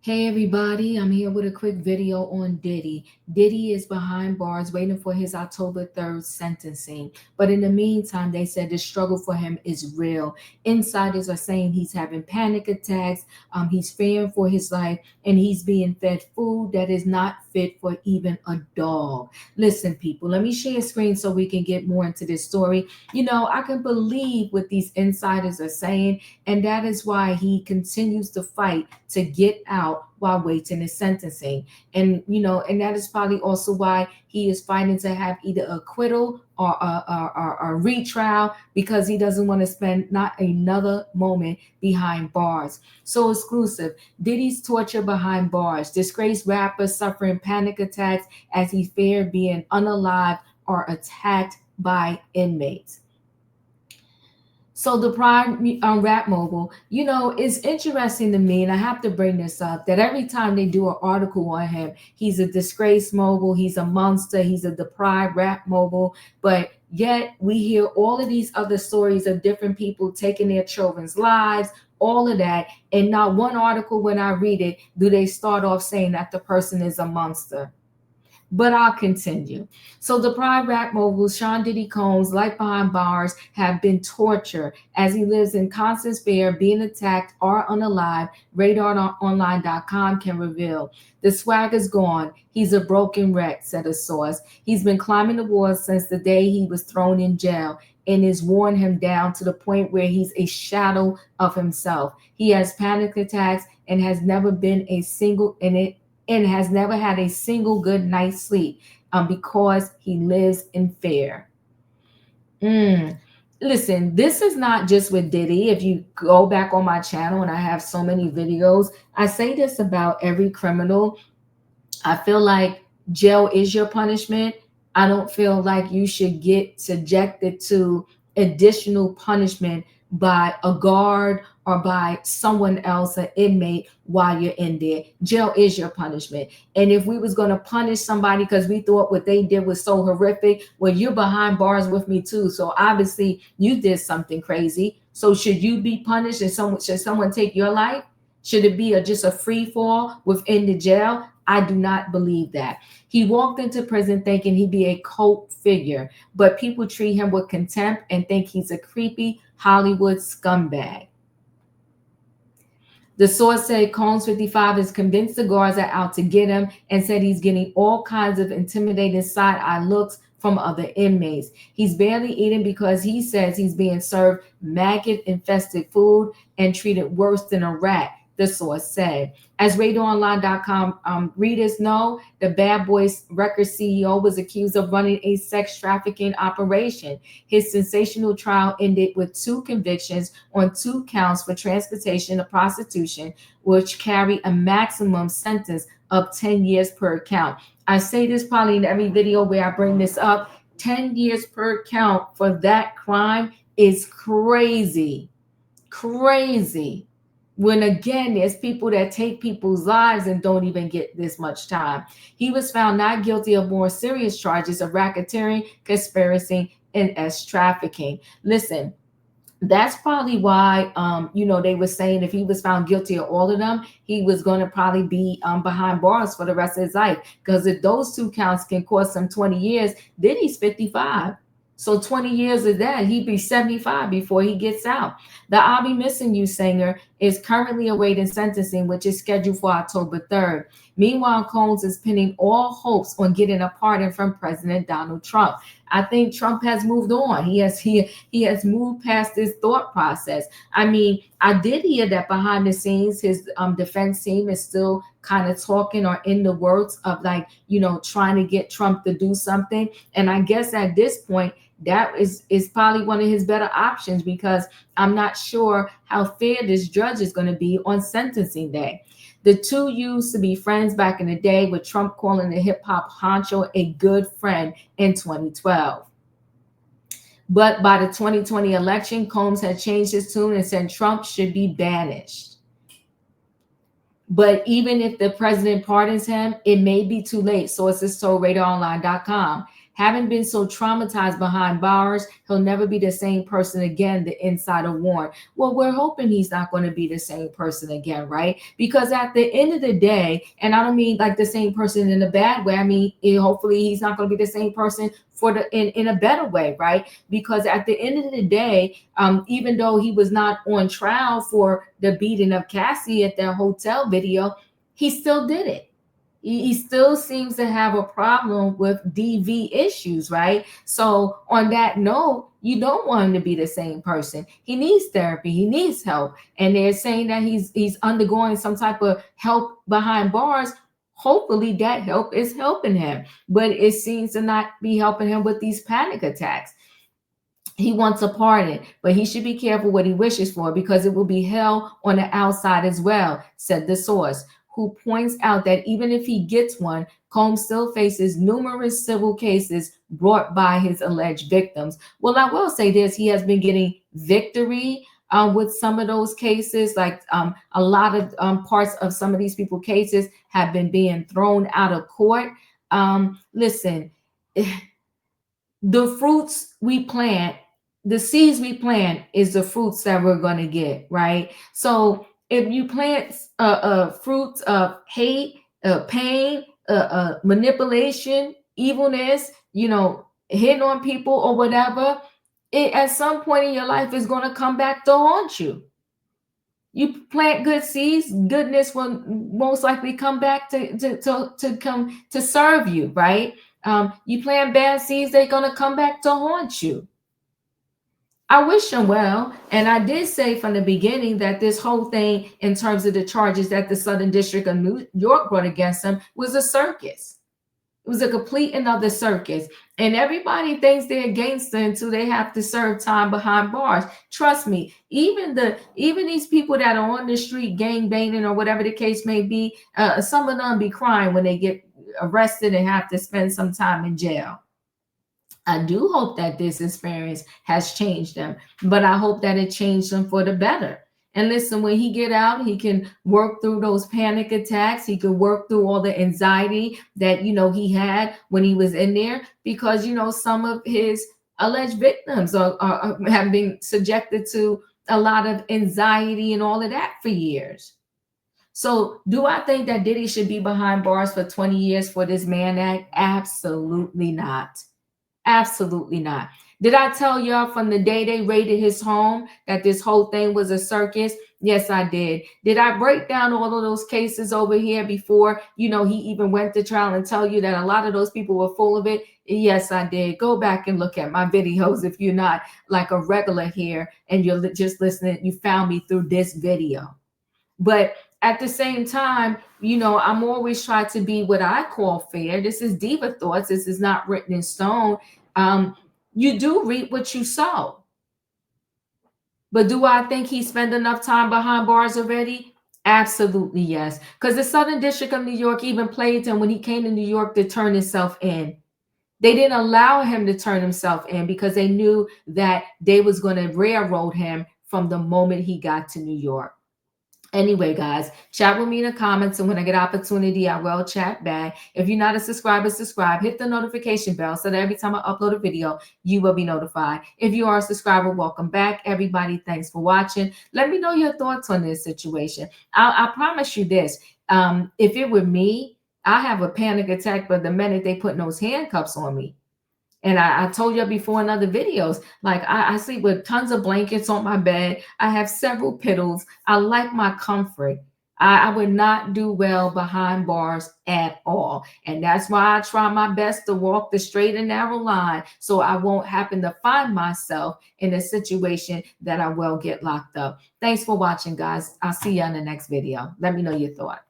Hey everybody, I'm here with a quick video on Diddy. Diddy is behind bars waiting for his October 3rd sentencing. But in the meantime, they said the struggle for him is real. Insiders are saying he's having panic attacks, he's fearing for his life, and he's being fed food that is not fit for even a dog. Listen, people, let me share a screen so we can get more into this story. I can believe what these insiders are saying, and that is why he continues to fight to get out while waiting his sentencing. And that is probably also why he is fighting to have either acquittal or a retrial, because he doesn't want to spend not another moment behind bars. So exclusive. Diddy's torture behind bars. Disgraced rapper suffering panic attacks as he feared being unalived or attacked by inmates. So the Prime Rap Mogul, it's interesting to me, and I have to bring this up, that every time they do an article on him, he's a disgraced mogul, he's a monster, he's a deprived rap mogul, but yet we hear all of these other stories of different people taking their children's lives, all of that, and not one article when I read it do they start off saying that the person is a monster. But I'll continue. So the Pride Rap mogul Sean Diddy Combs' life behind bars have been torture as he lives in constant fear, being attacked or unalive. RadarOnline.com can reveal. The swag is gone. He's a broken wreck, said a source. He's been climbing the walls since the day he was thrown in jail, and is worn him down to the point where he's a shadow of himself. He has panic attacks and has never been a single in it and has never had a single good night's sleep because he lives in fear. Mm. Listen, this is not just with Diddy. If you go back on my channel, and I have so many videos, I say this about every criminal. I feel like jail is your punishment. I don't feel like you should get subjected to additional punishment by a guard or by someone else, an inmate, while you're in there. Jail is your punishment. And if we was going to punish somebody because we thought what they did was so horrific, well, you're behind bars with me too. So obviously you did something crazy. So should you be punished, and should someone take your life? Should it be just a free fall within the jail? I do not believe that. He walked into prison thinking he'd be a cult figure, but people treat him with contempt and think he's a creepy Hollywood scumbag. The source said Combs 55 is convinced the guards are out to get him, and said he's getting all kinds of intimidating side eye looks from other inmates. He's barely eating because he says he's being served maggot infested food and treated worse than a rat, the source said. As RadarOnline.com readers know, the Bad Boys Records CEO was accused of running a sex trafficking operation. His sensational trial ended with 2 convictions on 2 counts for transportation of prostitution, which carry a maximum sentence of 10 years per count. I say this probably in every video where I bring this up. 10 years per count for that crime is crazy. Crazy. When again, there's people that take people's lives and don't even get this much time. He was found not guilty of more serious charges of racketeering, conspiracy, and trafficking. Listen, that's probably why they were saying if he was found guilty of all of them, he was going to probably be behind bars for the rest of his life, because if those 2 counts can cost him 20 years, then he's 55. So 20 years of that, he'd be 75 before he gets out. The I'll Be Missing You singer is currently awaiting sentencing, which is scheduled for October 3rd. Meanwhile, Combs is pinning all hopes on getting a pardon from President Donald Trump. I think Trump has moved on. He has moved past this thought process. I mean, I did hear that behind the scenes, his defense team is still kind of talking or in the works of trying to get Trump to do something. And I guess at this point, that is probably one of his better options, because I'm not sure how fair this judge is going to be on sentencing day. The 2 used to be friends back in the day, with Trump calling the hip hop honcho a good friend in 2012. But by the 2020 election, Combs had changed his tune and said Trump should be banished. But even if the president pardons him, it may be too late, sources told RadarOnline.com. Having been so traumatized behind bars, he'll never be the same person again, the insider warned. Well, we're hoping he's not going to be the same person again, right? Because at the end of the day, and I don't mean like the same person in a bad way, I mean, hopefully he's not going to be the same person for in a better way, right? Because at the end of the day, even though he was not on trial for the beating of Cassie at their hotel video, he still did it. He still seems to have a problem with DV issues, right? So on that note, you don't want him to be the same person. He needs therapy. He needs help. And they're saying that he's undergoing some type of help behind bars. Hopefully that help is helping him, but it seems to not be helping him with these panic attacks. He wants a pardon, but he should be careful what he wishes for because it will be hell on the outside as well, said the source, who points out that even if he gets one, Combs still faces numerous civil cases brought by his alleged victims. Well, I will say this, he has been getting victory with some of those cases. Like a lot of parts of some of these people's cases have been being thrown out of court. Listen, the fruits we plant, the seeds we plant is the fruits that we're going to get, right? So if you plant fruits of hate, pain, manipulation, evilness, hitting on people or whatever, it at some point in your life is going to come back to haunt you. You plant good seeds, goodness will most likely come back to come to serve you, right? You plant bad seeds, they're going to come back to haunt you. I wish him well. And I did say from the beginning that this whole thing, in terms of the charges that the Southern District of New York brought against him, was a circus. It was a complete another circus. And everybody thinks they're a gangster until they have to serve time behind bars. Trust me, even these people that are on the street gang banging or whatever the case may be, some of them be crying when they get arrested and have to spend some time in jail. I do hope that this experience has changed them, but I hope that it changed them for the better. And listen, when he get out, he can work through those panic attacks. He could work through all the anxiety that, he had when he was in there, because, some of his alleged victims have been subjected to a lot of anxiety and all of that for years. So do I think that Diddy should be behind bars for 20 years for this Mann Act? Absolutely not. Absolutely not. Did I tell y'all from the day they raided his home that this whole thing was a circus? Yes, I did. Did I break down all of those cases over here before, he even went to trial and tell you that a lot of those people were full of it? Yes, I did. Go back and look at my videos if you're not like a regular here and you're just listening. You found me through this video. But at the same time, I'm always trying to be what I call fair. This is Diva Thoughts. This is not written in stone. You do reap what you sow. But do I think he spent enough time behind bars already? Absolutely, yes. Because the Southern District of New York even played him when he came to New York to turn himself in. They didn't allow him to turn himself in because they knew that they was going to railroad him from the moment he got to New York. Anyway, guys, chat with me in the comments, and when I get opportunity, I will chat back. If you're not a subscriber, subscribe. Hit the notification bell so that every time I upload a video, you will be notified. If you are a subscriber, welcome back, everybody. Thanks for watching. Let me know your thoughts on this situation. I promise you this. If it were me, I have a panic attack, but the minute they put those handcuffs on me. And I told you before in other videos, like I sleep with tons of blankets on my bed. I have several pillows. I like my comfort. I would not do well behind bars at all. And that's why I try my best to walk the straight and narrow line so I won't happen to find myself in a situation that I will get locked up. Thanks for watching, guys. I'll see you in the next video. Let me know your thoughts.